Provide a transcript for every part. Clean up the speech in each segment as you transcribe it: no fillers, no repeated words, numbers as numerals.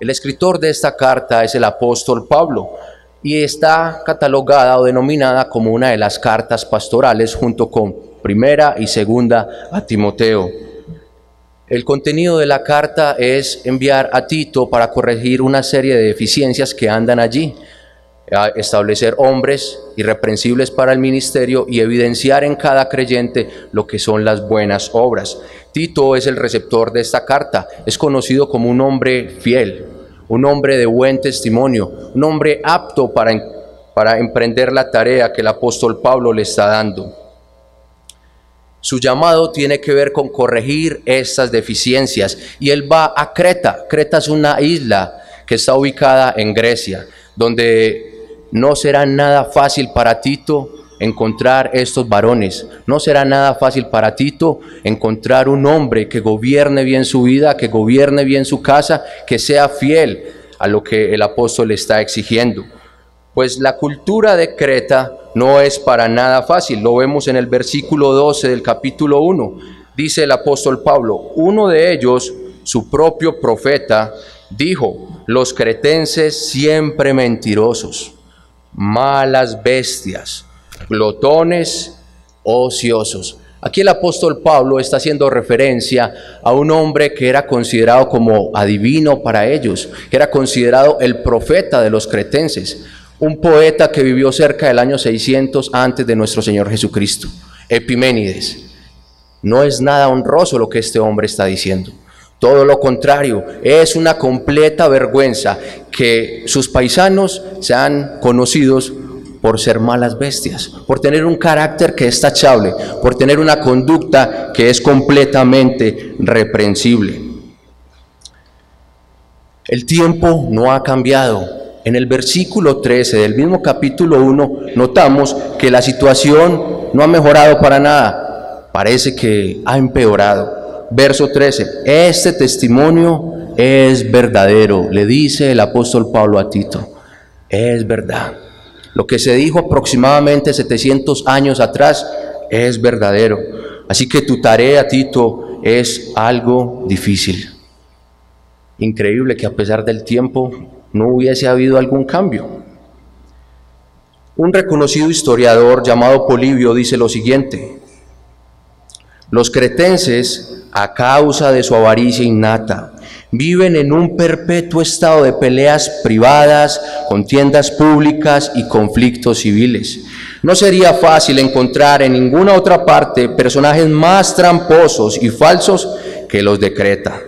El escritor de esta carta es el apóstol Pablo y está catalogada o denominada como una de las cartas pastorales junto con primera y segunda a Timoteo. El contenido de la carta es enviar a Tito para corregir una serie de deficiencias que andan allí, a establecer hombres irreprensibles para el ministerio y evidenciar en cada creyente lo que son las buenas obras. Tito es el receptor de esta carta, es conocido como un hombre fiel, un hombre de buen testimonio, un hombre apto para emprender la tarea que el apóstol Pablo le está dando. Su llamado tiene que ver con corregir estas deficiencias y él va a Creta. Creta es una isla que está ubicada en Grecia, donde no será nada fácil para Tito encontrar estos varones. No será nada fácil para Tito encontrar un hombre que gobierne bien su vida, que gobierne bien su casa, que sea fiel a lo que el apóstol le está exigiendo. Pues la cultura de Creta no es para nada fácil. Lo vemos en el versículo 12 del capítulo 1. Dice el apóstol Pablo: uno de ellos, su propio profeta, dijo: los cretenses siempre mentirosos, malas bestias, glotones, ociosos. Aquí el apóstol Pablo está haciendo referencia a un hombre que era considerado como adivino para ellos, que era considerado el profeta de los cretenses, un poeta que vivió cerca del año 600 antes de nuestro Señor Jesucristo, Epiménides. No es nada honroso lo que este hombre está diciendo. Todo lo contrario, es una completa vergüenza que sus paisanos sean conocidos por ser malas bestias, por tener un carácter que es tachable, por tener una conducta que es completamente reprensible. El tiempo no ha cambiado. En el versículo 13 del mismo capítulo 1 notamos que la situación no ha mejorado para nada, parece que ha empeorado. Verso 13, este testimonio es verdadero, le dice el apóstol Pablo a Tito, es verdad. Lo que se dijo aproximadamente 700 años atrás es verdadero. Así que tu tarea, Tito, es algo difícil. Increíble que a pesar del tiempo no hubiese habido algún cambio. Un reconocido historiador llamado Polibio dice lo siguiente: los cretenses, a causa de su avaricia innata, viven en un perpetuo estado de peleas privadas, contiendas públicas y conflictos civiles. No sería fácil encontrar en ninguna otra parte personajes más tramposos y falsos que los de Creta.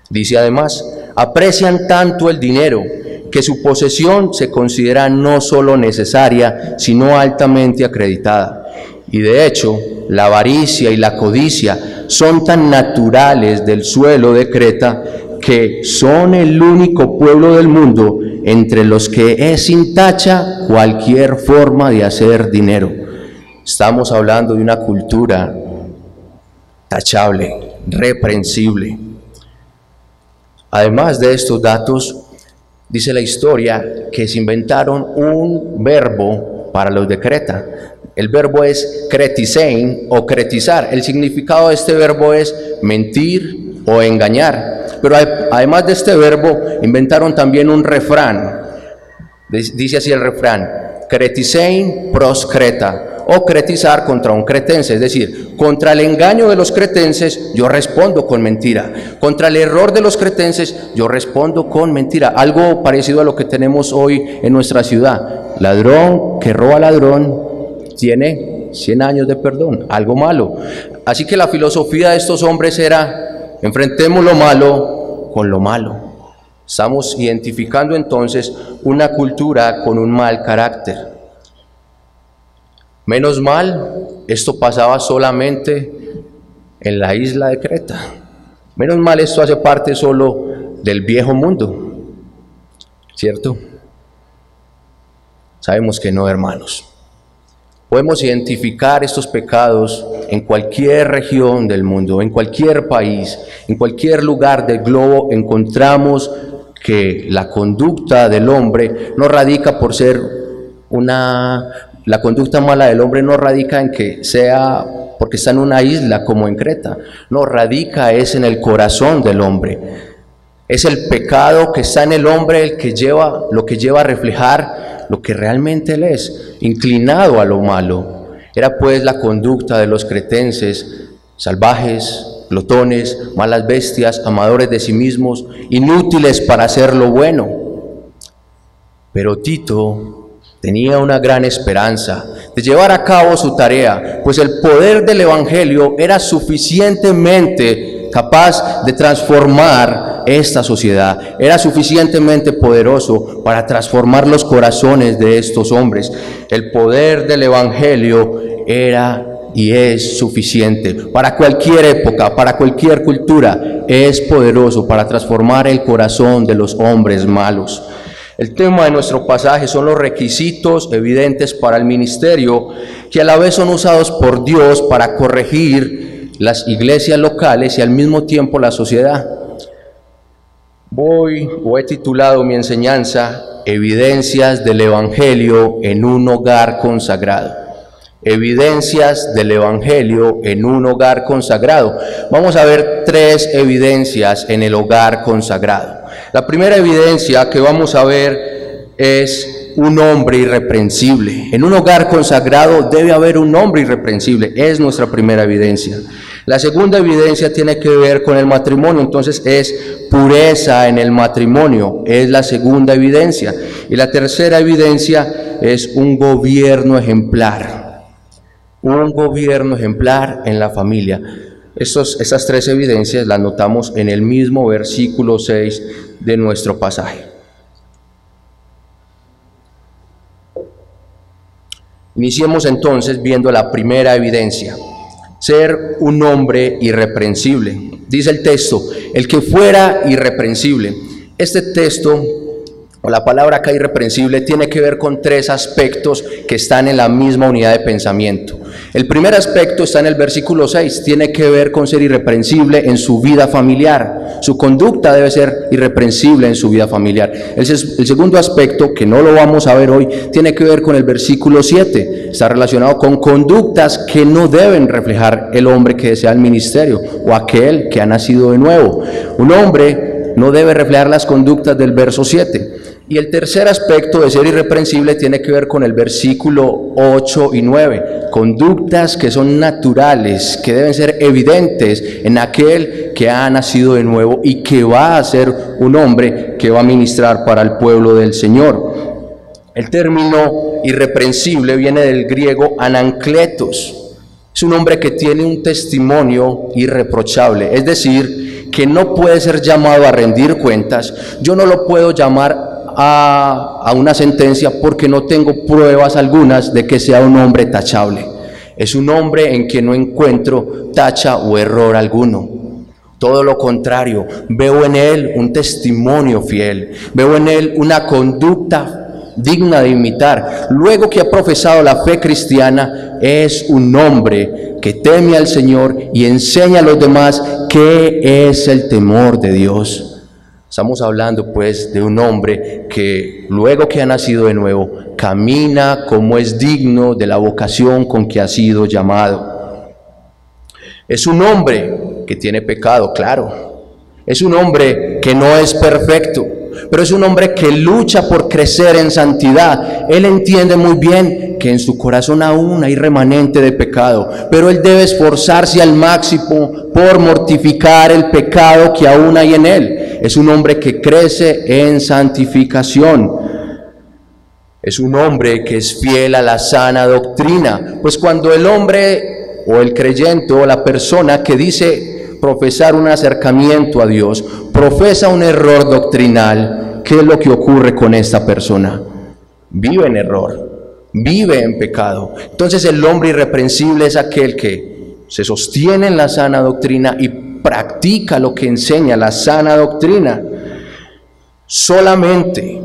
Dice además, aprecian tanto el dinero que su posesión se considera no solo necesaria, sino altamente acreditada. Y de hecho, la avaricia y la codicia son tan naturales del suelo de Creta que son el único pueblo del mundo entre los que es sin tacha cualquier forma de hacer dinero. Estamos hablando de una cultura tachable, reprensible. Además de estos datos, dice la historia que se inventaron un verbo para los de Creta. El verbo es kretisein o kretizar. El significado de este verbo es mentir o engañar. Pero además de este verbo, inventaron también un refrán. Dice así el refrán: kretisein pros Creta, o cretizar contra un cretense. Es decir, contra el engaño de los cretenses yo respondo con mentira, contra el error de los cretenses yo respondo con mentira. Algo parecido a lo que tenemos hoy en nuestra ciudad: ladrón que roba ladrón tiene 100 años de perdón, algo malo. Así que la filosofía de estos hombres era: enfrentemos lo malo con lo malo. Estamos identificando entonces una cultura con un mal carácter. Menos mal, esto pasaba solamente en la isla de Creta. Menos mal, esto hace parte solo del viejo mundo, ¿cierto? Sabemos que no, hermanos. Podemos identificar estos pecados en cualquier región del mundo, en cualquier país, en cualquier lugar del globo. Encontramos que la conducta del hombre no radica por ser la conducta mala del hombre no radica en que sea porque está en una isla como en Creta. No, radica es en el corazón del hombre. Es el pecado que está en el hombre el que lo que lleva a reflejar lo que realmente él es, inclinado a lo malo. Era pues la conducta de los cretenses, salvajes, glotones, malas bestias, amadores de sí mismos, inútiles para hacer lo bueno. Pero Tito tenía una gran esperanza de llevar a cabo su tarea, pues el poder del Evangelio era suficientemente capaz de transformar esta sociedad, era suficientemente poderoso para transformar los corazones de estos hombres. El poder del Evangelio era y es suficiente para cualquier época, para cualquier cultura. Es poderoso para transformar el corazón de los hombres malos. El tema de nuestro pasaje son los requisitos evidentes para el ministerio, que a la vez son usados por Dios para corregir las iglesias locales y al mismo tiempo la sociedad. He titulado mi enseñanza Evidencias del Evangelio en un hogar consagrado. Evidencias del Evangelio en un hogar consagrado. Vamos a ver 3 evidencias en el hogar consagrado. La primera evidencia que vamos a ver es un hombre irreprensible. En un hogar consagrado debe haber un hombre irreprensible. Es nuestra primera evidencia. La segunda evidencia tiene que ver con el matrimonio, entonces es pureza en el matrimonio, es la segunda evidencia. Y la tercera evidencia es un gobierno ejemplar. Un gobierno ejemplar en la familia. Esas 3 evidencias las notamos en el mismo versículo 6 de nuestro pasaje. Iniciemos entonces viendo la primera evidencia: ser un hombre irreprensible. Dice el texto, el que fuera irreprensible. Este texto, o la palabra acá irreprensible, tiene que ver con 3 aspectos que están en la misma unidad de pensamiento. El primer aspecto está en el versículo 6, tiene que ver con ser irreprensible en su vida familiar. Su conducta debe ser irreprensible en su vida familiar. El segundo aspecto, que no lo vamos a ver hoy, tiene que ver con el versículo 7. Está relacionado con conductas que no deben reflejar el hombre que desea el ministerio o aquel que ha nacido de nuevo. Un hombre no debe reflejar las conductas del verso 7. Y el tercer aspecto de ser irreprensible tiene que ver con el versículo 8 y 9. Conductas que son naturales, que deben ser evidentes en aquel que ha nacido de nuevo y que va a ser un hombre que va a ministrar para el pueblo del Señor. El término irreprensible viene del griego anankletos. Es un hombre que tiene un testimonio irreprochable, es decir, que no puede ser llamado a rendir cuentas. Yo no lo puedo llamar a una sentencia porque no tengo pruebas algunas de que sea un hombre tachable. Es un hombre en quien no encuentro tacha o error alguno. Todo lo contrario, veo en él un testimonio fiel, veo en él una conducta digna de imitar. Luego que ha profesado la fe cristiana, es un hombre que teme al Señor y enseña a los demás qué es el temor de Dios. Estamos hablando pues de un hombre que luego que ha nacido de nuevo, camina como es digno de la vocación con que ha sido llamado. Es un hombre que tiene pecado, claro. Es un hombre que no es perfecto, pero es un hombre que lucha por crecer en santidad. Él entiende muy bien que en su corazón aún hay remanente de pecado, pero él debe esforzarse al máximo por mortificar el pecado que aún hay en él. Es un hombre que crece en santificación. Es un hombre que es fiel a la sana doctrina. Pues cuando el hombre o el creyente o la persona que dice profesar un acercamiento a Dios profesa un error doctrinal, ¿qué es lo que ocurre con esta persona? Vive en error, vive en pecado. Entonces el hombre irreprensible es aquel que se sostiene en la sana doctrina y practica lo que enseña la sana doctrina. Solamente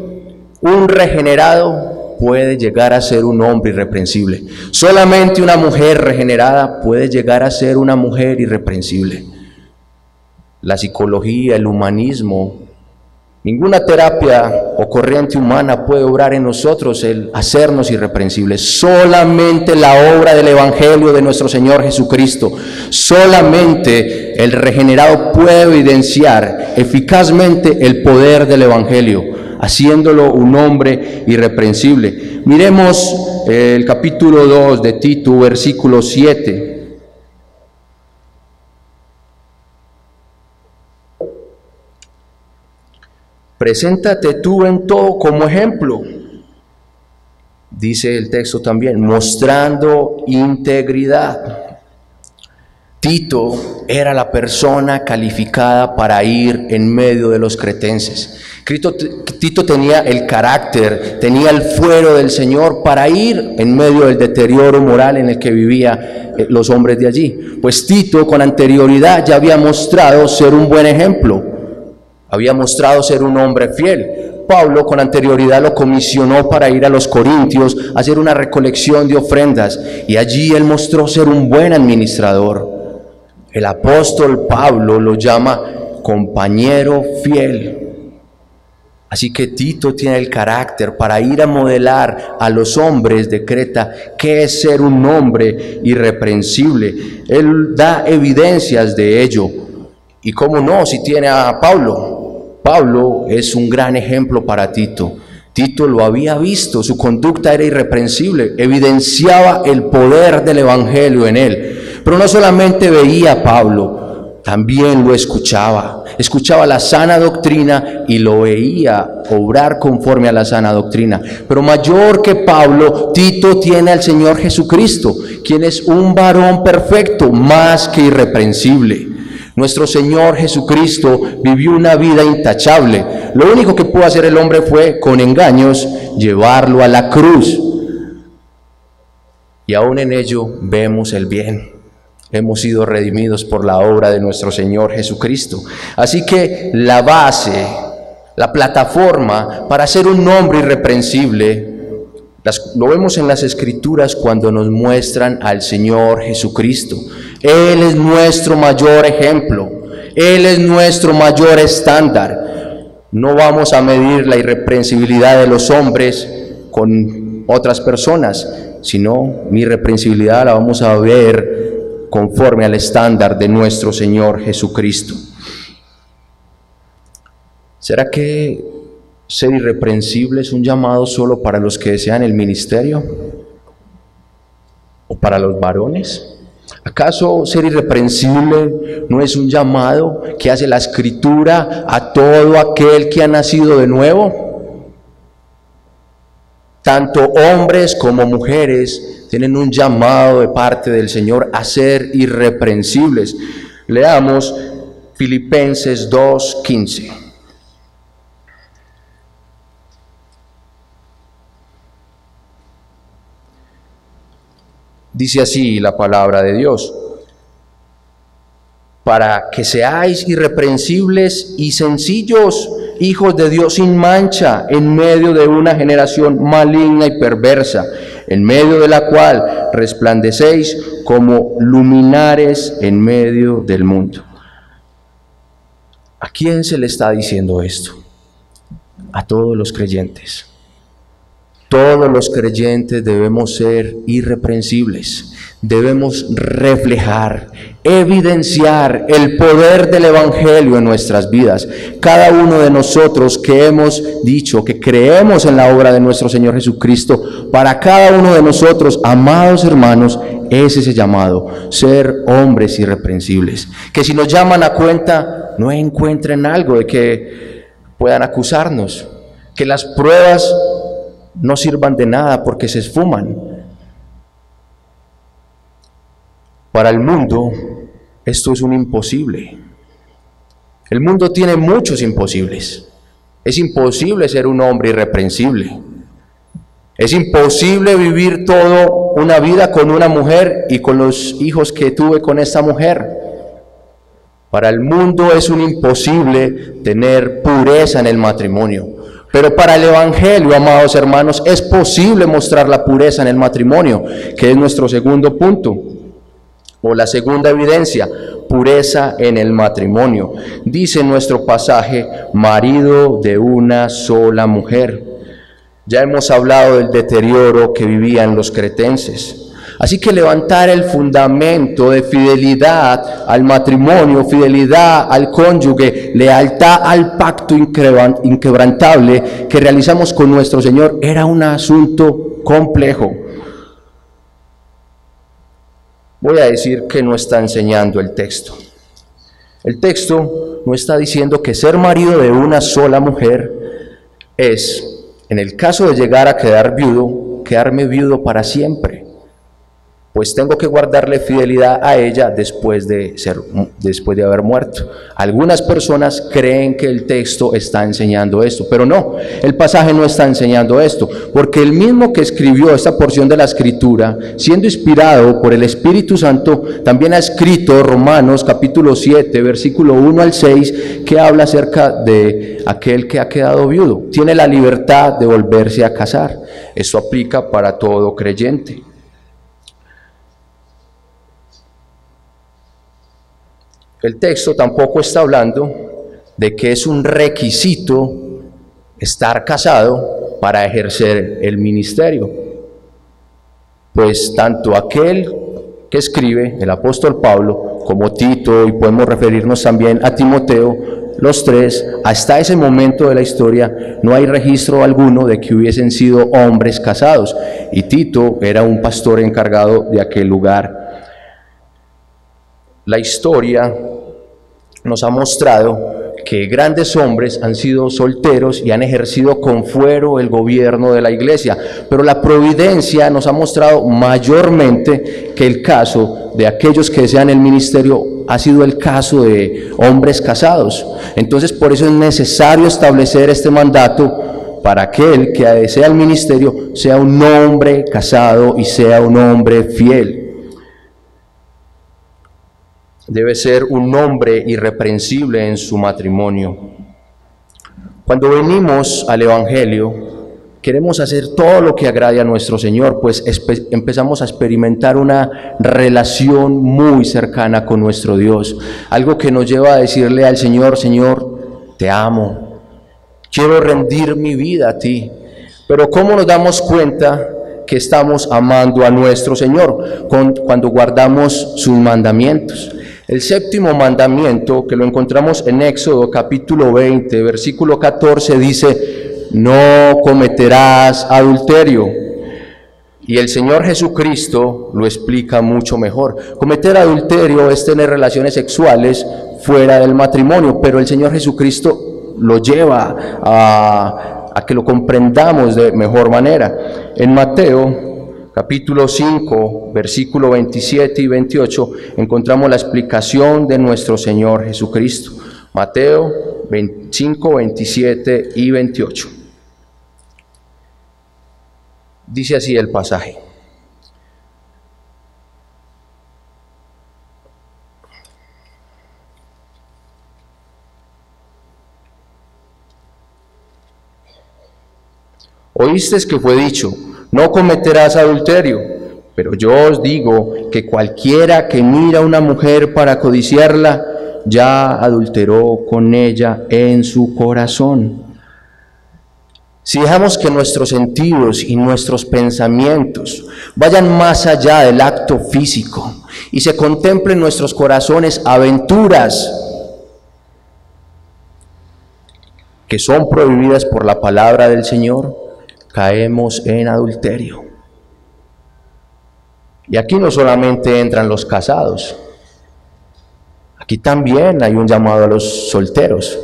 un regenerado puede llegar a ser un hombre irreprensible. Solamente una mujer regenerada puede llegar a ser una mujer irreprensible. La psicología, el humanismo, Ninguna terapia o corriente humana puede obrar en nosotros el hacernos irreprensibles. Solamente la obra del Evangelio de nuestro Señor Jesucristo, solamente el regenerado puede evidenciar eficazmente el poder del Evangelio, haciéndolo un hombre irreprensible. Miremos el capítulo 2 de Tito, versículo 7. Preséntate tú en todo como ejemplo, dice el texto también, mostrando integridad. Tito era la persona calificada para ir en medio de los cretenses. Tito tenía el carácter, tenía el fuero del Señor para ir en medio del deterioro moral en el que vivían los hombres de allí. Pues Tito con anterioridad ya había mostrado ser un buen ejemplo. Había mostrado ser un hombre fiel. Pablo con anterioridad lo comisionó para ir a los Corintios a hacer una recolección de ofrendas, y allí él mostró ser un buen administrador. El apóstol Pablo lo llama compañero fiel. Así que Tito tiene el carácter para ir a modelar a los hombres de Creta qué es ser un hombre irreprensible. Él da evidencias de ello. Y cómo no, si tiene a Pablo. Pablo es un gran ejemplo para Tito. Tito lo había visto, su conducta era irreprensible, evidenciaba el poder del Evangelio en él. Pero no solamente veía a Pablo, también lo escuchaba la sana doctrina y lo veía obrar conforme a la sana doctrina. Pero mayor que Pablo, Tito tiene al Señor Jesucristo, quien es un varón perfecto, más que irreprensible. Nuestro Señor Jesucristo vivió una vida intachable. Lo único que pudo hacer el hombre fue, con engaños, llevarlo a la cruz. Y aún en ello vemos el bien. Hemos sido redimidos por la obra de nuestro Señor Jesucristo. Así que la base, la plataforma para ser un hombre irreprensible, lo vemos en las Escrituras cuando nos muestran al Señor Jesucristo. Él es nuestro mayor ejemplo, Él es nuestro mayor estándar. No vamos a medir la irreprensibilidad de los hombres con otras personas, sino mi irreprensibilidad la vamos a ver conforme al estándar de nuestro Señor Jesucristo. ¿Será que ser irreprensible es un llamado solo para los que desean el ministerio? ¿O para los varones? ¿Acaso ser irreprensible no es un llamado que hace la Escritura a todo aquel que ha nacido de nuevo? Tanto hombres como mujeres tienen un llamado de parte del Señor a ser irreprensibles. Leamos Filipenses 2:15. Dice así la palabra de Dios: para que seáis irreprensibles y sencillos, hijos de Dios sin mancha, en medio de una generación maligna y perversa, en medio de la cual resplandecéis como luminares en medio del mundo. ¿A quién se le está diciendo esto? A todos los creyentes. Todos los creyentes debemos ser irreprensibles, debemos reflejar, evidenciar el poder del Evangelio en nuestras vidas. Cada uno de nosotros que hemos dicho que creemos en la obra de nuestro Señor Jesucristo, para cada uno de nosotros, amados hermanos, es ese llamado, ser hombres irreprensibles. Que si nos llaman a cuenta, no encuentren algo de que puedan acusarnos, que las pruebas no sirvan de nada porque se esfuman. Para el mundo esto es un imposible. El mundo tiene muchos imposibles. Es imposible ser un hombre irreprensible. Es imposible vivir toda una vida con una mujer y con los hijos que tuve con esta mujer. Para el mundo es un imposible tener pureza en el matrimonio. Pero para el Evangelio, amados hermanos, es posible mostrar la pureza en el matrimonio, que es nuestro segundo punto. O la segunda evidencia, pureza en el matrimonio. Dice nuestro pasaje, marido de una sola mujer. Ya hemos hablado del deterioro que vivían los cretenses. Así que levantar el fundamento de fidelidad al matrimonio, fidelidad al cónyuge, lealtad al pacto inquebrantable que realizamos con nuestro Señor era un asunto complejo. Voy a decir que no está enseñando el texto. El texto no está diciendo que ser marido de una sola mujer es, en el caso de llegar a quedar viudo, quedarme viudo para siempre, pues tengo que guardarle fidelidad a ella después de haber muerto. Algunas personas creen que el texto está enseñando esto, pero no, el pasaje no está enseñando esto, porque el mismo que escribió esta porción de la Escritura, siendo inspirado por el Espíritu Santo, también ha escrito Romanos capítulo 7, versículo 1 al 6, que habla acerca de aquel que ha quedado viudo. Tiene la libertad de volverse a casar. Esto aplica para todo creyente. El texto tampoco está hablando de que es un requisito estar casado para ejercer el ministerio, pues tanto aquel que escribe, el apóstol Pablo, como Tito, y podemos referirnos también a Timoteo, los tres, hasta ese momento de la historia no hay registro alguno de que hubiesen sido hombres casados, y Tito era un pastor encargado de aquel lugar. La historia nos ha mostrado que grandes hombres han sido solteros y han ejercido con fuero el gobierno de la iglesia, pero la providencia nos ha mostrado mayormente que el caso de aquellos que desean el ministerio ha sido el caso de hombres casados. Entonces, por eso es necesario establecer este mandato para aquel que desea el ministerio sea un hombre casado y sea un hombre fiel. Debe ser un hombre irreprensible en su matrimonio. Cuando venimos al Evangelio, queremos hacer todo lo que agrade a nuestro Señor, pues empezamos a experimentar una relación muy cercana con nuestro Dios. Algo que nos lleva a decirle al Señor, Señor, te amo, quiero rendir mi vida a ti. Pero ¿cómo nos damos cuenta que estamos amando a nuestro Señor? Cuando guardamos sus mandamientos. El séptimo mandamiento, que lo encontramos en Éxodo capítulo 20, versículo 14, dice, no cometerás adulterio. Y el Señor Jesucristo lo explica mucho mejor. Cometer adulterio es tener relaciones sexuales fuera del matrimonio, pero el Señor Jesucristo lo lleva a que lo comprendamos de mejor manera. En Mateo capítulo 5, versículo 27 y 28, encontramos la explicación de nuestro Señor Jesucristo. Mateo 5, 27 y 28. Dice así el pasaje. Oísteis que fue dicho, no cometerás adulterio, pero yo os digo que cualquiera que mira a una mujer para codiciarla, ya adulteró con ella en su corazón. Si dejamos que nuestros sentidos y nuestros pensamientos vayan más allá del acto físico y se contemplen en nuestros corazones aventuras que son prohibidas por la palabra del Señor, caemos en adulterio. Y aquí no solamente entran los casados, aquí también hay un llamado a los solteros,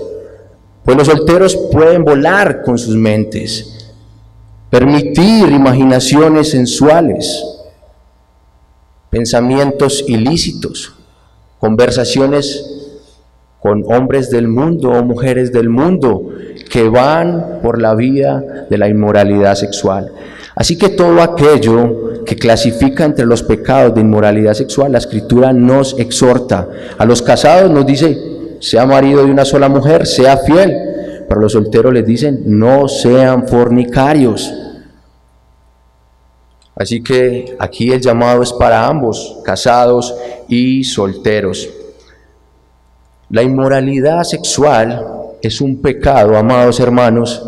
pues los solteros pueden volar con sus mentes, permitir imaginaciones sensuales, pensamientos ilícitos, conversaciones con hombres del mundo o mujeres del mundo que van por la vía de la inmoralidad sexual. Así que todo aquello que clasifica entre los pecados de inmoralidad sexual, la Escritura nos exhorta. A los casados nos dice, sea marido de una sola mujer, sea fiel. Para los solteros les dicen, no sean fornicarios. Así que aquí el llamado es para ambos, casados y solteros. La inmoralidad sexual es un pecado, amados hermanos,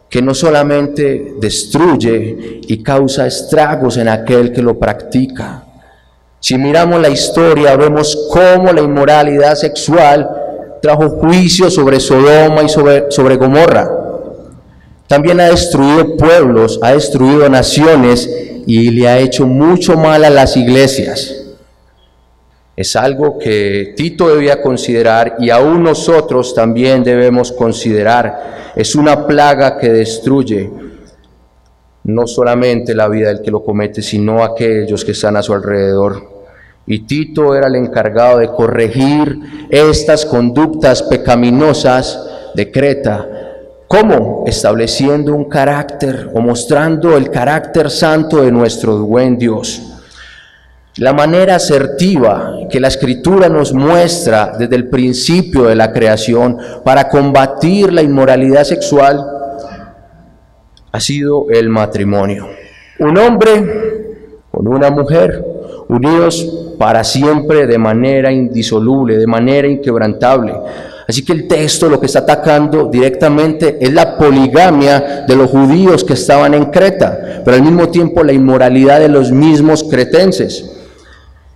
que no solamente destruye y causa estragos en aquel que lo practica. Si miramos la historia, vemos cómo la inmoralidad sexual trajo juicio sobre Sodoma y sobre Gomorra. También ha destruido pueblos, ha destruido naciones y le ha hecho mucho mal a las iglesias. Es algo que Tito debía considerar y aún nosotros también debemos considerar. Es una plaga que destruye no solamente la vida del que lo comete, sino aquellos que están a su alrededor. Y Tito era el encargado de corregir estas conductas pecaminosas de Creta. ¿Cómo? Estableciendo un carácter o mostrando el carácter santo de nuestro buen Dios. La manera asertiva que la Escritura nos muestra desde el principio de la creación para combatir la inmoralidad sexual ha sido el matrimonio. Un hombre con una mujer, unidos para siempre de manera indisoluble, de manera inquebrantable. Así que el texto lo que está atacando directamente es la poligamia de los judíos que estaban en Creta, pero al mismo tiempo la inmoralidad de los mismos cretenses.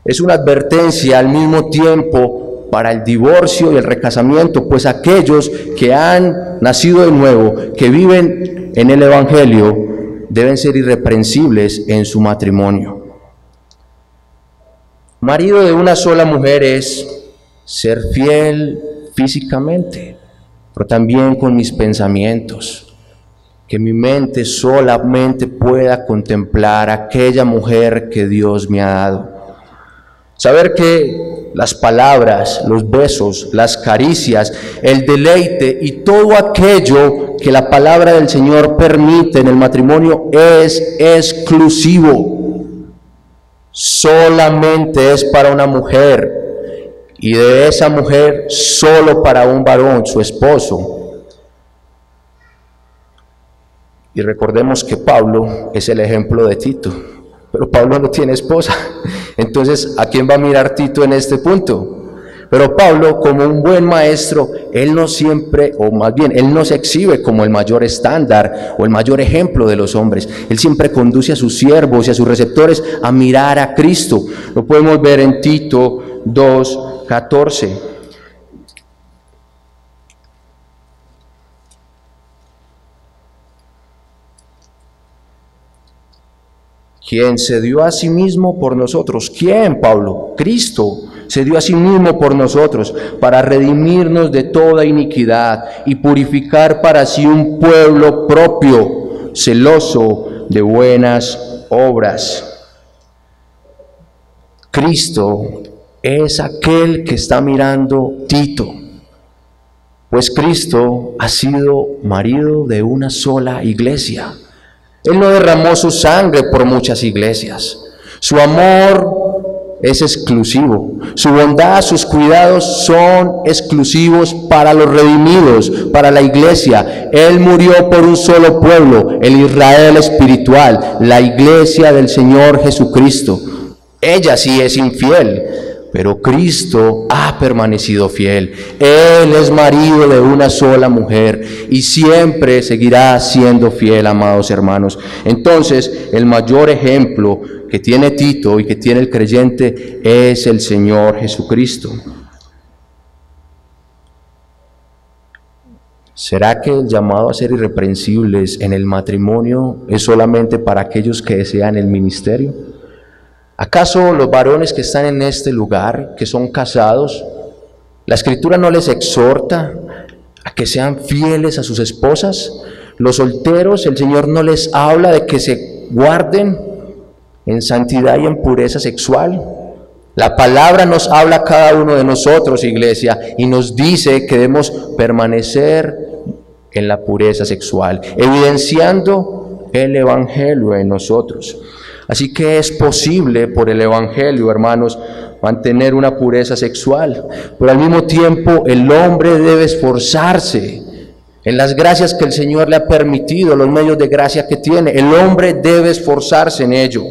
Es una advertencia al mismo tiempo para el divorcio y el recasamiento, pues aquellos que han nacido de nuevo, que viven en el Evangelio, deben ser irreprensibles en su matrimonio. Marido de una sola mujer es ser fiel físicamente, pero también con mis pensamientos, que mi mente solamente pueda contemplar a aquella mujer que Dios me ha dado. Saber que las palabras, los besos, las caricias, el deleite y todo aquello que la palabra del Señor permite en el matrimonio es exclusivo. Solamente es para una mujer y de esa mujer solo para un varón, su esposo. Y recordemos que Pablo es el ejemplo de Tito, pero Pablo no tiene esposa. Entonces, ¿a quién va a mirar Tito en este punto? Pero Pablo, como un buen maestro, él no siempre, o más bien, él no se exhibe como el mayor estándar o el mayor ejemplo de los hombres. Él siempre conduce a sus siervos y a sus receptores a mirar a Cristo. Lo podemos ver en Tito 2:14. Quien se dio a sí mismo por nosotros. ¿Quién, Pablo? Cristo se dio a sí mismo por nosotros para redimirnos de toda iniquidad y purificar para sí un pueblo propio, celoso de buenas obras. Cristo es aquel que está mirando Tito, pues Cristo ha sido marido de una sola iglesia. Él no derramó su sangre por muchas iglesias. Su amor es exclusivo. Su bondad, sus cuidados son exclusivos para los redimidos, para la iglesia. Él murió por un solo pueblo, el Israel espiritual, la iglesia del Señor Jesucristo. Ella sí es infiel, pero Cristo ha permanecido fiel. Él es marido de una sola mujer y siempre seguirá siendo fiel, amados hermanos. Entonces, el mayor ejemplo que tiene Tito y que tiene el creyente es el Señor Jesucristo. ¿Será que el llamado a ser irreprensibles en el matrimonio es solamente para aquellos que desean el ministerio? ¿Acaso los varones que están en este lugar, que son casados, la Escritura no les exhorta a que sean fieles a sus esposas? Los solteros, el Señor no les habla de que se guarden en santidad y en pureza sexual. La palabra nos habla a cada uno de nosotros, iglesia, y nos dice que debemos permanecer en la pureza sexual, evidenciando el Evangelio en nosotros. Así que es posible por el Evangelio, hermanos, mantener una pureza sexual, pero al mismo tiempo el hombre debe esforzarse en las gracias que el Señor le ha permitido, los medios de gracia que tiene. El hombre debe esforzarse en ello.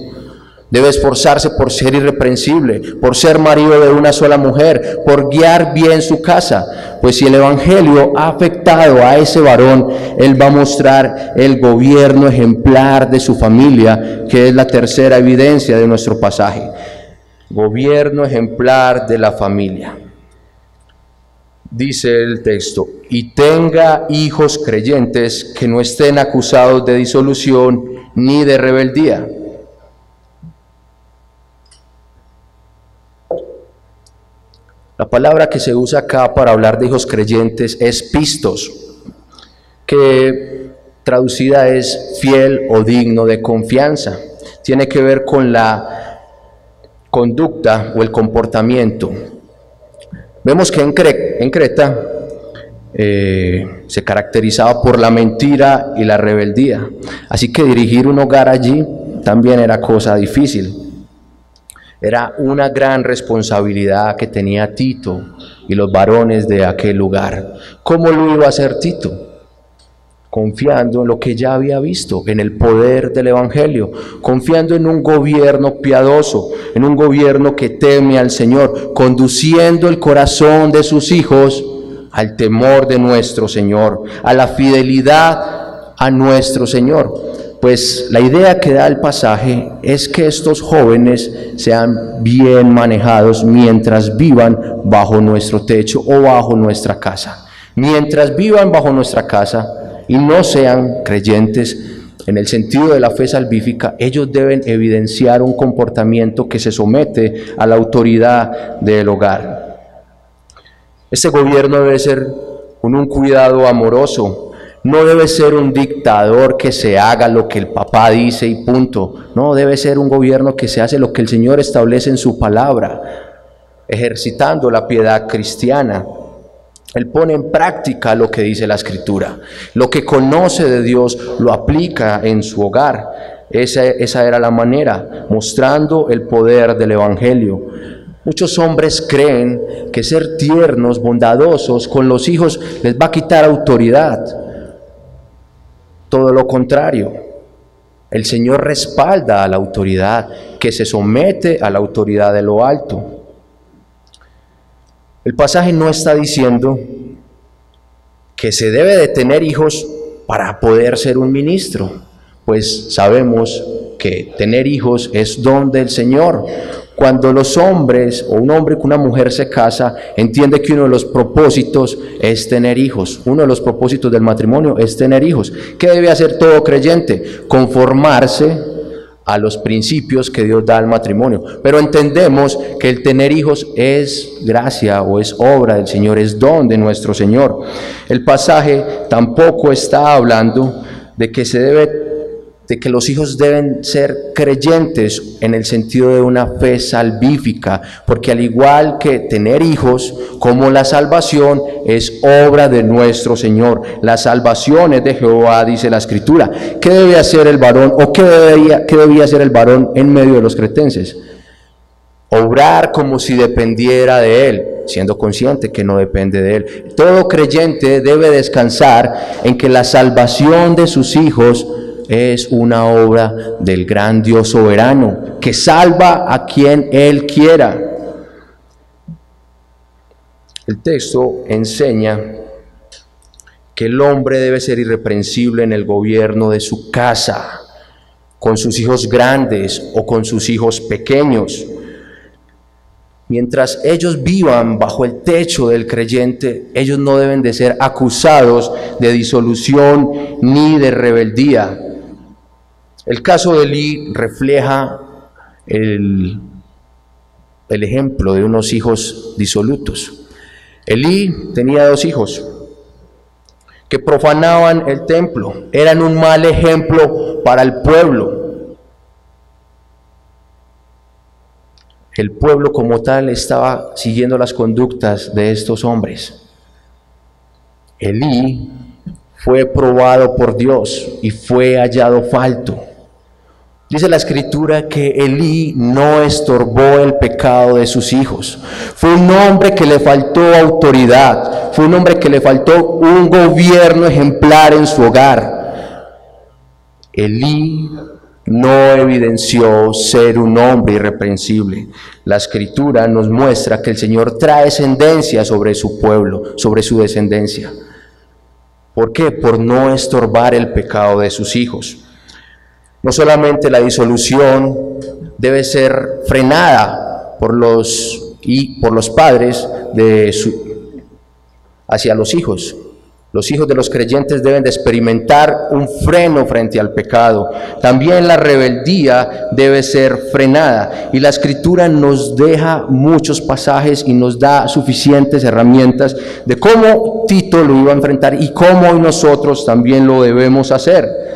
Debe esforzarse por ser irreprensible, por ser marido de una sola mujer, por guiar bien su casa. Pues si el Evangelio ha afectado a ese varón, él va a mostrar el gobierno ejemplar de su familia, que es la tercera evidencia de nuestro pasaje. Gobierno ejemplar de la familia. Dice el texto, y tenga hijos creyentes que no estén acusados de disolución ni de rebeldía. La palabra que se usa acá para hablar de hijos creyentes es pistos, que traducida es fiel o digno de confianza. Tiene que ver con la conducta o el comportamiento. Vemos que en Creta se caracterizaba por la mentira y la rebeldía. Así que dirigir un hogar allí también era cosa difícil. Era una gran responsabilidad que tenía Tito y los varones de aquel lugar. ¿Cómo lo iba a hacer Tito? Confiando en lo que ya había visto, en el poder del Evangelio, confiando en un gobierno piadoso, en un gobierno que teme al Señor, conduciendo el corazón de sus hijos al temor de nuestro Señor, a la fidelidad a nuestro Señor. Pues la idea que da el pasaje es que estos jóvenes sean bien manejados mientras vivan bajo nuestro techo o bajo nuestra casa. Mientras vivan bajo nuestra casa y no sean creyentes en el sentido de la fe salvífica, ellos deben evidenciar un comportamiento que se somete a la autoridad del hogar. Este gobierno debe ser con un cuidado amoroso. No debe ser un dictador que se haga lo que el papá dice y punto. No, debe ser un gobierno que se hace lo que el Señor establece en su palabra, ejercitando la piedad cristiana. Él pone en práctica lo que dice la Escritura. Lo que conoce de Dios lo aplica en su hogar. Esa era la manera, mostrando el poder del Evangelio. Muchos hombres creen que ser tiernos, bondadosos con los hijos les va a quitar autoridad. Todo lo contrario, el Señor respalda a la autoridad, que se somete a la autoridad de lo alto. El pasaje no está diciendo que se debe de tener hijos para poder ser un ministro, pues sabemos que tener hijos es don del Señor. Cuando los hombres o un hombre con una mujer se casa, entiende que uno de los propósitos es tener hijos. Uno de los propósitos del matrimonio es tener hijos. ¿Qué debe hacer todo creyente? Conformarse a los principios que Dios da al matrimonio. Pero entendemos que el tener hijos es gracia o es obra del Señor, es don de nuestro Señor. El pasaje tampoco está hablando de que los hijos deben ser creyentes en el sentido de una fe salvífica, porque al igual que tener hijos, como la salvación es obra de nuestro Señor, la salvación es de Jehová, dice la Escritura. ¿Qué debe hacer el varón o qué debía hacer el varón en medio de los cretenses? Obrar como si dependiera de él, siendo consciente que no depende de él. Todo creyente debe descansar en que la salvación de sus hijos es una obra del gran Dios soberano, que salva a quien Él quiera. El texto enseña que el hombre debe ser irreprensible en el gobierno de su casa, con sus hijos grandes o con sus hijos pequeños. Mientras ellos vivan bajo el techo del creyente, ellos no deben de ser acusados de disolución ni de rebeldía. El caso de Elí refleja el ejemplo de unos hijos disolutos. Elí tenía 2 hijos que profanaban el templo, eran un mal ejemplo para el pueblo. El pueblo como tal estaba siguiendo las conductas de estos hombres. Elí fue probado por Dios y fue hallado falto. Dice la Escritura que Elí no estorbó el pecado de sus hijos. Fue un hombre que le faltó autoridad, fue un hombre que le faltó un gobierno ejemplar en su hogar. Elí no evidenció ser un hombre irreprensible. La Escritura nos muestra que el Señor trae descendencia sobre su pueblo, sobre su descendencia. ¿Por qué? Por no estorbar el pecado de sus hijos. No solamente la disolución debe ser frenada por los padres hacia los hijos. Los hijos de los creyentes deben de experimentar un freno frente al pecado. También la rebeldía debe ser frenada. Y la Escritura nos deja muchos pasajes y nos da suficientes herramientas de cómo Tito lo iba a enfrentar y cómo hoy nosotros también lo debemos hacer.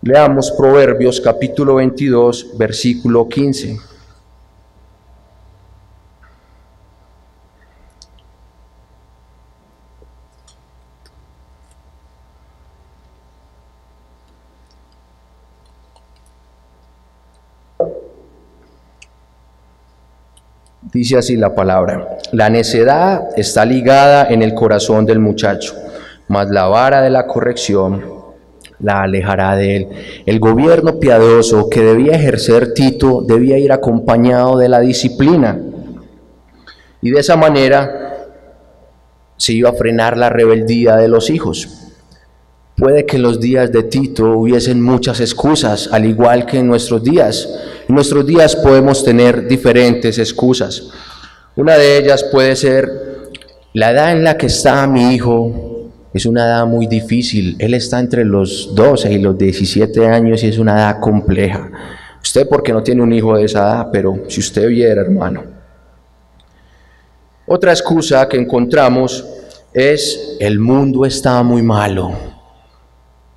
Leamos Proverbios capítulo 22, versículo 15. Dice así la palabra: la necedad está ligada en el corazón del muchacho, mas la vara de la corrección la alejará de él. El gobierno piadoso que debía ejercer Tito debía ir acompañado de la disciplina, y de esa manera se iba a frenar la rebeldía de los hijos. Puede que en los días de Tito hubiesen muchas excusas, al igual que en nuestros días. En nuestros días podemos tener diferentes excusas. Una de ellas puede ser: la edad en la que está mi hijo es una edad muy difícil. Él está entre los 12 y los 17 años y es una edad compleja. Usted porque no tiene un hijo de esa edad, pero si usted viera, hermano. Otra excusa que encontramos es: el mundo está muy malo.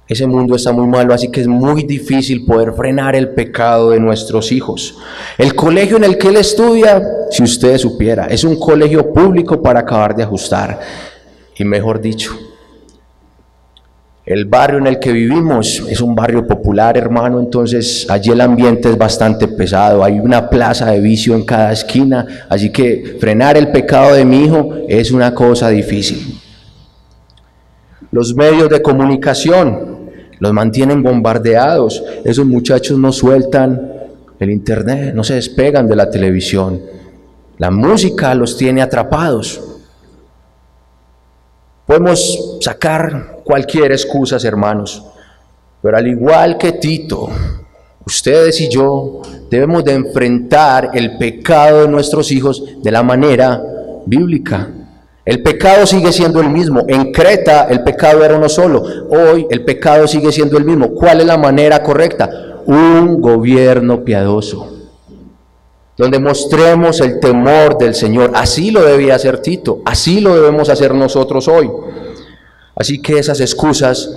Ese mundo está muy malo, así que es muy difícil poder frenar el pecado de nuestros hijos. El colegio en el que él estudia, si usted supiera, es un colegio público para acabar de ajustar. Y mejor dicho, el barrio en el que vivimos es un barrio popular, hermano, entonces allí el ambiente es bastante pesado, hay una plaza de vicio en cada esquina, así que frenar el pecado de mi hijo es una cosa difícil. Los medios de comunicación los mantienen bombardeados, esos muchachos no sueltan el internet, no se despegan de la televisión, la música los tiene atrapados. Podemos sacar cualquier excusa, hermanos, pero al igual que Tito, ustedes y yo debemos de enfrentar el pecado de nuestros hijos de la manera bíblica. El pecado sigue siendo el mismo. En Creta el pecado era uno solo. Hoy el pecado sigue siendo el mismo. ¿Cuál es la manera correcta? Un gobierno piadoso, donde mostremos el temor del Señor. Así lo debía hacer Tito, así lo debemos hacer nosotros hoy. Así que esas excusas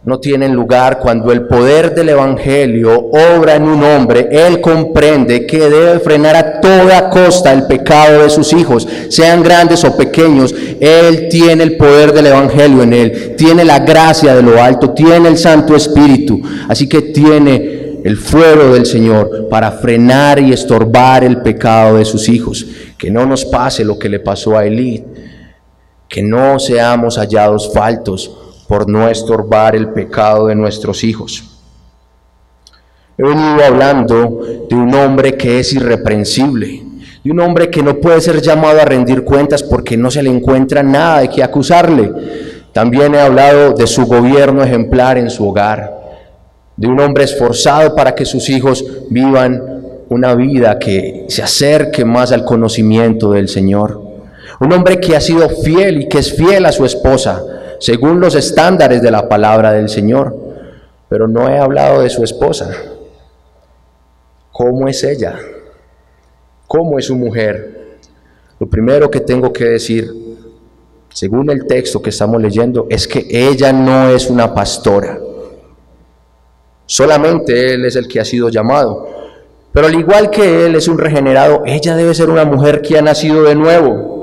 no tienen lugar cuando el poder del Evangelio obra en un hombre. Él comprende que debe frenar a toda costa el pecado de sus hijos, sean grandes o pequeños. Él tiene el poder del Evangelio en él, tiene la gracia de lo alto, tiene el Santo Espíritu, así que tiene el fuego del Señor para frenar y estorbar el pecado de sus hijos. Que no nos pase lo que le pasó a Elí, que no seamos hallados faltos por no estorbar el pecado de nuestros hijos. He venido hablando de un hombre que es irreprensible, de un hombre que no puede ser llamado a rendir cuentas porque no se le encuentra nada de qué acusarle. También he hablado de su gobierno ejemplar en su hogar, de un hombre esforzado para que sus hijos vivan una vida que se acerque más al conocimiento del Señor. Un hombre que ha sido fiel y que es fiel a su esposa, según los estándares de la palabra del Señor. Pero no he hablado de su esposa. ¿Cómo es ella? ¿Cómo es su mujer? Lo primero que tengo que decir, según el texto que estamos leyendo, es que ella no es una pastora. Solamente él es el que ha sido llamado. Pero al igual que él es un regenerado, ella debe ser una mujer que ha nacido de nuevo.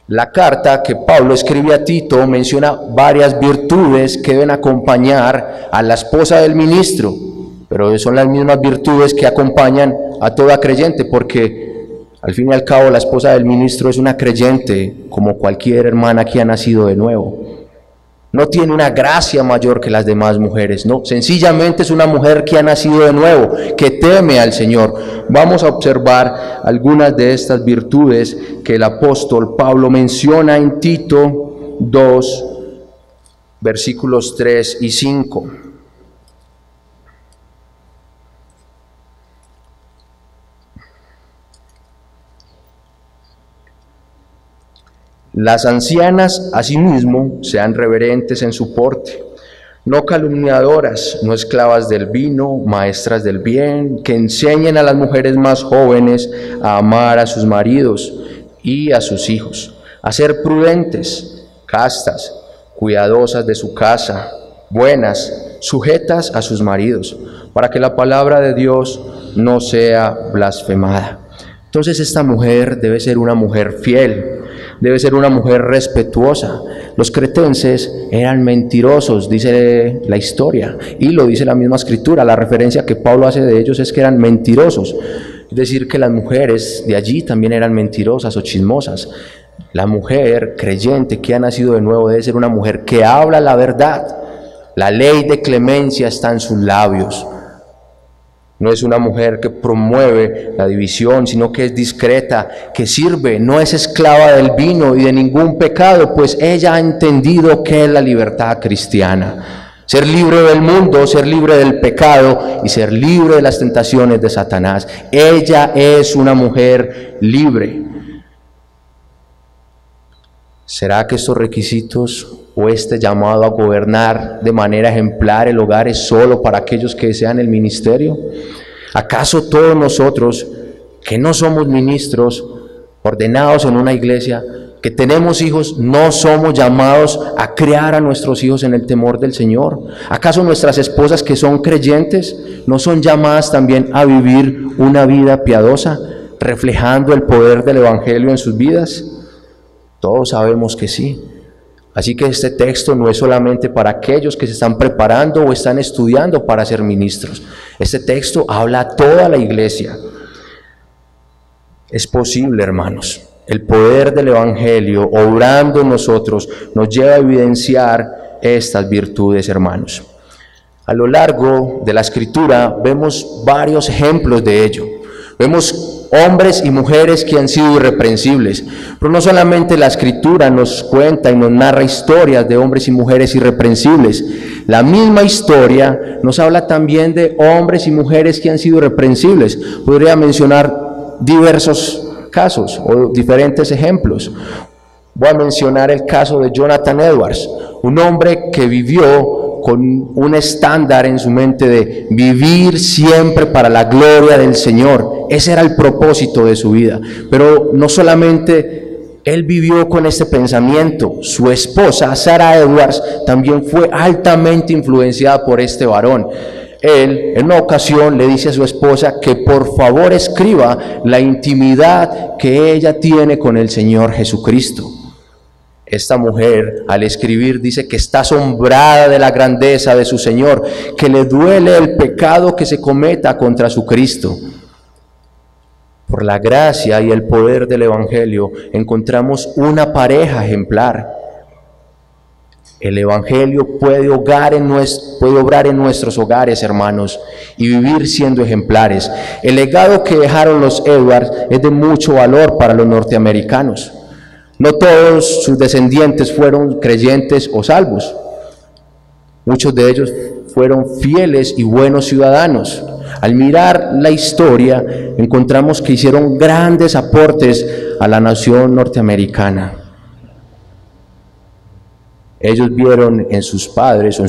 La carta que Pablo escribe a Tito menciona varias virtudes que deben acompañar a la esposa del ministro, pero son las mismas virtudes que acompañan a toda creyente, porque al fin y al cabo la esposa del ministro es una creyente como cualquier hermana que ha nacido de nuevo. No tiene una gracia mayor que las demás mujeres, no, sencillamente es una mujer que ha nacido de nuevo, que teme al Señor. Vamos a observar algunas de estas virtudes que el apóstol Pablo menciona en Tito 2, versículos 3 y 5. Las ancianas, asimismo, sean reverentes en su porte, no calumniadoras, no esclavas del vino, maestras del bien, que enseñen a las mujeres más jóvenes a amar a sus maridos y a sus hijos, a ser prudentes, castas, cuidadosas de su casa, buenas, sujetas a sus maridos, para que la palabra de Dios no sea blasfemada. Entonces esta mujer debe ser una mujer fiel, debe ser una mujer respetuosa. Los cretenses eran mentirosos, dice la historia, y lo dice la misma escritura. La referencia que Pablo hace de ellos es que eran mentirosos, es decir, que las mujeres de allí también eran mentirosas o chismosas. La mujer creyente que ha nacido de nuevo debe ser una mujer que habla la verdad. La ley de clemencia está en sus labios. No es una mujer que promueve la división, sino que es discreta, que sirve, no es esclava del vino y de ningún pecado, pues ella ha entendido qué es la libertad cristiana. Ser libre del mundo, ser libre del pecado y ser libre de las tentaciones de Satanás. Ella es una mujer libre. ¿Será que estos requisitos o este llamado a gobernar de manera ejemplar el hogar es solo para aquellos que desean el ministerio? ¿Acaso todos nosotros que no somos ministros ordenados en una iglesia, que tenemos hijos, no somos llamados a criar a nuestros hijos en el temor del Señor? ¿Acaso nuestras esposas que son creyentes no son llamadas también a vivir una vida piadosa, reflejando el poder del Evangelio en sus vidas? Todos sabemos que sí. Así que este texto no es solamente para aquellos que se están preparando o están estudiando para ser ministros. Este texto habla a toda la iglesia. Es posible, hermanos. El poder del Evangelio, obrando en nosotros, nos lleva a evidenciar estas virtudes, hermanos. A lo largo de la Escritura vemos varios ejemplos de ello. Vemos hombres y mujeres que han sido irreprensibles, pero no solamente la Escritura nos cuenta y nos narra historias de hombres y mujeres irreprensibles. La misma historia nos habla también de hombres y mujeres que han sido irreprensibles. Podría mencionar diversos casos o diferentes ejemplos. Voy a mencionar el caso de Jonathan Edwards, un hombre que vivió con un estándar en su mente de vivir siempre para la gloria del Señor. Ese era el propósito de su vida. Pero no solamente él vivió con este pensamiento, su esposa, Sarah Edwards, también fue altamente influenciada por este varón. Él, en una ocasión, le dice a su esposa que por favor escriba la intimidad que ella tiene con el Señor Jesucristo. Esta mujer, al escribir, dice que está asombrada de la grandeza de su Señor, que le duele el pecado que se cometa contra su Cristo. Por la gracia y el poder del Evangelio, encontramos una pareja ejemplar. El Evangelio puede obrar en nuestros hogares, hermanos, y vivir siendo ejemplares. El legado que dejaron los Edwards es de mucho valor para los norteamericanos. No todos sus descendientes fueron creyentes o salvos. Muchos de ellos fueron fieles y buenos ciudadanos. Al mirar la historia, encontramos que hicieron grandes aportes a la nación norteamericana. Ellos vieron en sus padres, o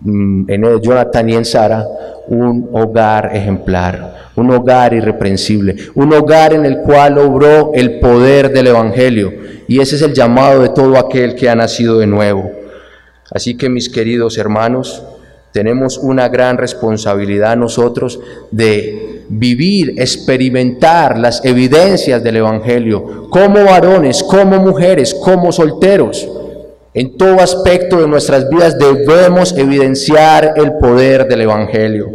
en Jonathan y en Sarah, un hogar ejemplar, un hogar irreprensible, un hogar en el cual obró el poder del Evangelio. Y ese es el llamado de todo aquel que ha nacido de nuevo. Así que, mis queridos hermanos, tenemos una gran responsabilidad nosotros de vivir, experimentar las evidencias del Evangelio, como varones, como mujeres, como solteros. En todo aspecto de nuestras vidas debemos evidenciar el poder del Evangelio.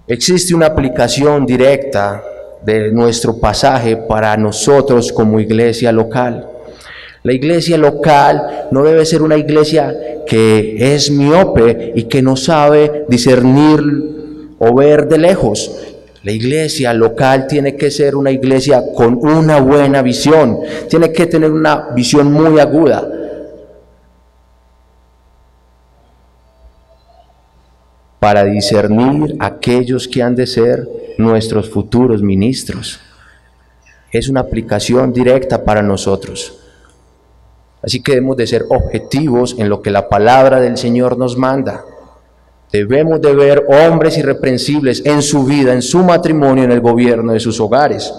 Existe una aplicación directa de nuestro pasaje para nosotros como iglesia local. La iglesia local no debe ser una iglesia que es miope y que no sabe discernir o ver de lejos. La iglesia local tiene que ser una iglesia con una buena visión, tiene que tener una visión muy aguda. Para discernir aquellos que han de ser nuestros futuros ministros. Es una aplicación directa para nosotros. Así que debemos de ser objetivos en lo que la palabra del Señor nos manda. Debemos de ver hombres irreprensibles en su vida, en su matrimonio, en el gobierno de sus hogares.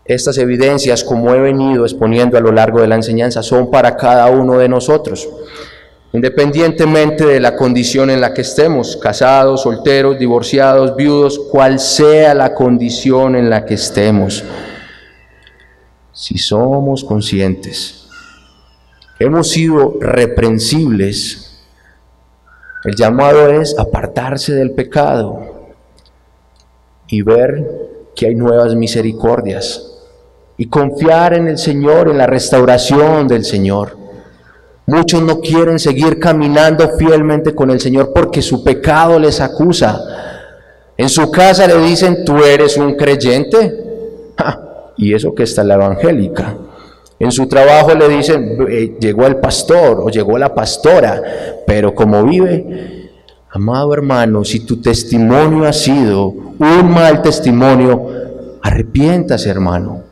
Estas evidencias, como he venido exponiendo a lo largo de la enseñanza, son para cada uno de nosotros, independientemente de la condición en la que estemos, casados, solteros, divorciados, viudos, cual sea la condición en la que estemos. Si somos conscientes, hemos sido reprensibles, el llamado es apartarse del pecado y ver que hay nuevas misericordias y confiar en el Señor, en la restauración del Señor. Muchos no quieren seguir caminando fielmente con el Señor porque su pecado les acusa. En su casa le dicen, ¿tú eres un creyente? Y eso que está en la evangélica. En su trabajo le dicen, llegó el pastor o llegó la pastora, pero como vive, amado hermano, si tu testimonio ha sido un mal testimonio, arrepiéntase, hermano.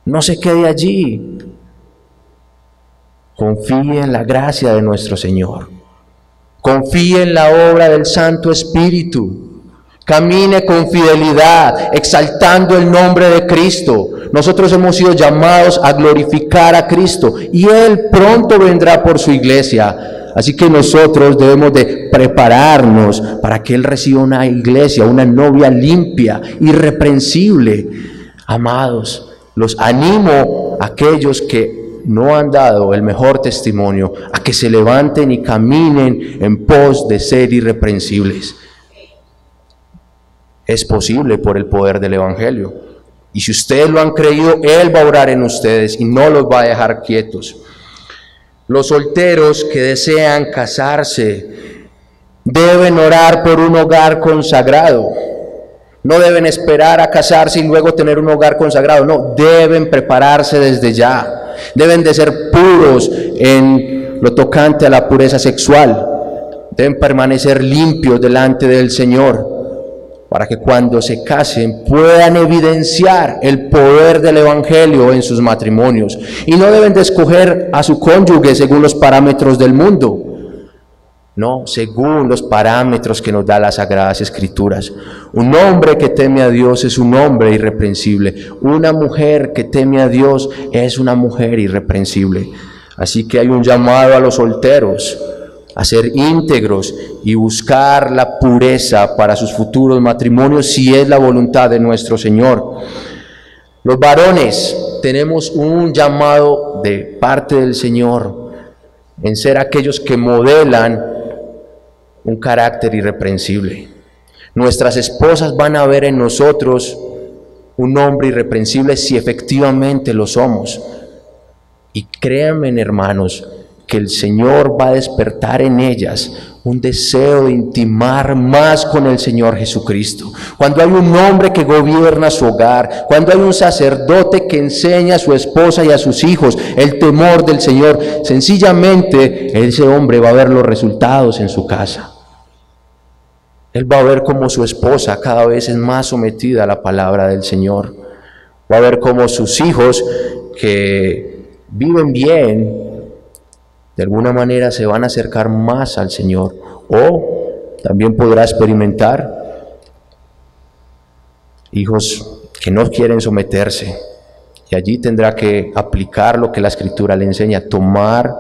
No se quede allí. Confíe en la gracia de nuestro Señor. Confíe en la obra del Santo Espíritu. Camine con fidelidad, exaltando el nombre de Cristo. Nosotros hemos sido llamados a glorificar a Cristo y Él pronto vendrá por su iglesia. Así que nosotros debemos de prepararnos para que Él reciba una iglesia, una novia limpia, irreprensible. Amados, los animo a aquellos que no han dado el mejor testimonio, a que se levanten y caminen en pos de ser irreprensibles. Es posible por el poder del Evangelio. Y si ustedes lo han creído, Él va a orar en ustedes y no los va a dejar quietos. Los solteros que desean casarse deben orar por un hogar consagrado. No deben esperar a casarse y luego tener un hogar consagrado. No, deben prepararse desde ya. Deben de ser puros en lo tocante a la pureza sexual. Deben permanecer limpios delante del Señor, para que cuando se casen puedan evidenciar el poder del Evangelio en sus matrimonios. Y no deben de escoger a su cónyuge según los parámetros del mundo, no, según los parámetros que nos da las Sagradas Escrituras. Un hombre que teme a Dios es un hombre irreprensible. Una mujer que teme a Dios es una mujer irreprensible. Así que hay un llamado a los solteros a ser íntegros y buscar la pureza para sus futuros matrimonios, si es la voluntad de nuestro Señor. Los varones tenemos un llamado de parte del Señor en ser aquellos que modelan un carácter irreprensible. Nuestras esposas van a ver en nosotros un hombre irreprensible si efectivamente lo somos. Y créanme, hermanos, que el Señor va a despertar en ellas un deseo de intimar más con el Señor Jesucristo. Cuando hay un hombre que gobierna su hogar, cuando hay un sacerdote que enseña a su esposa y a sus hijos el temor del Señor, sencillamente ese hombre va a ver los resultados en su casa. Él va a ver cómo su esposa cada vez es más sometida a la palabra del Señor. Va a ver cómo sus hijos que viven bien, de alguna manera se van a acercar más al Señor. O también podrá experimentar hijos que no quieren someterse. Y allí tendrá que aplicar lo que la Escritura le enseña, tomar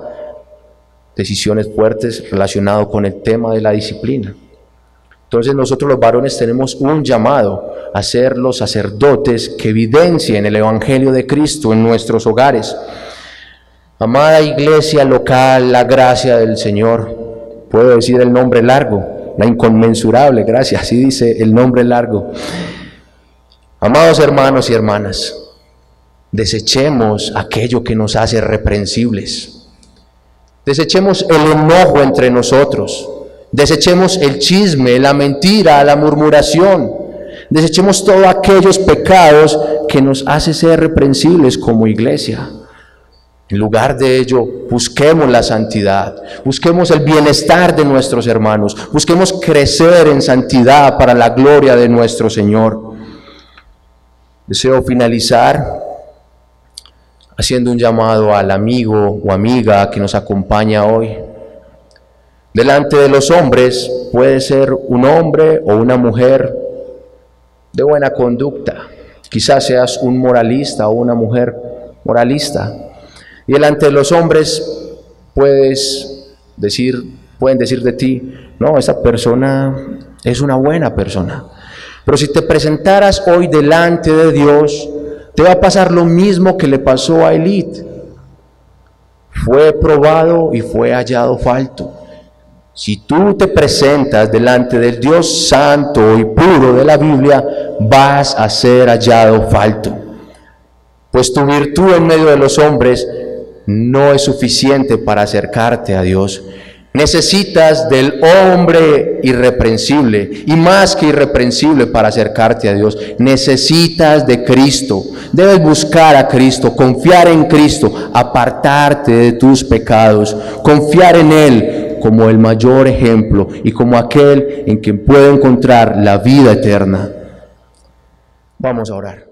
decisiones fuertes relacionadas con el tema de la disciplina. Entonces nosotros los varones tenemos un llamado a ser los sacerdotes que evidencien el Evangelio de Cristo en nuestros hogares. Amada iglesia local, la gracia del Señor. Puedo decir el nombre largo, la inconmensurable gracia, así dice el nombre largo. Amados hermanos y hermanas, desechemos aquello que nos hace reprensibles. Desechemos el enojo entre nosotros. Desechemos el chisme, la mentira, la murmuración. Desechemos todos aquellos pecados que nos hacen ser reprensibles como iglesia. En lugar de ello, busquemos la santidad, busquemos el bienestar de nuestros hermanos, busquemos crecer en santidad para la gloria de nuestro Señor. Deseo finalizar haciendo un llamado al amigo o amiga que nos acompaña hoy. Delante de los hombres puede ser un hombre o una mujer de buena conducta. Quizás seas un moralista o una mujer moralista. Y delante de los hombres pueden decir de ti, no, esa persona es una buena persona. Pero si te presentaras hoy delante de Dios, te va a pasar lo mismo que le pasó a Elí. Fue probado y fue hallado falto. Si tú te presentas delante del Dios santo y puro de la Biblia, vas a ser hallado falto. Pues tu virtud en medio de los hombres no es suficiente para acercarte a Dios. Necesitas del hombre irreprensible, y más que irreprensible para acercarte a Dios, necesitas de Cristo. Debes buscar a Cristo, confiar en Cristo, apartarte de tus pecados, confiar en Él como el mayor ejemplo y como aquel en quien puede encontrar la vida eterna. Vamos a orar.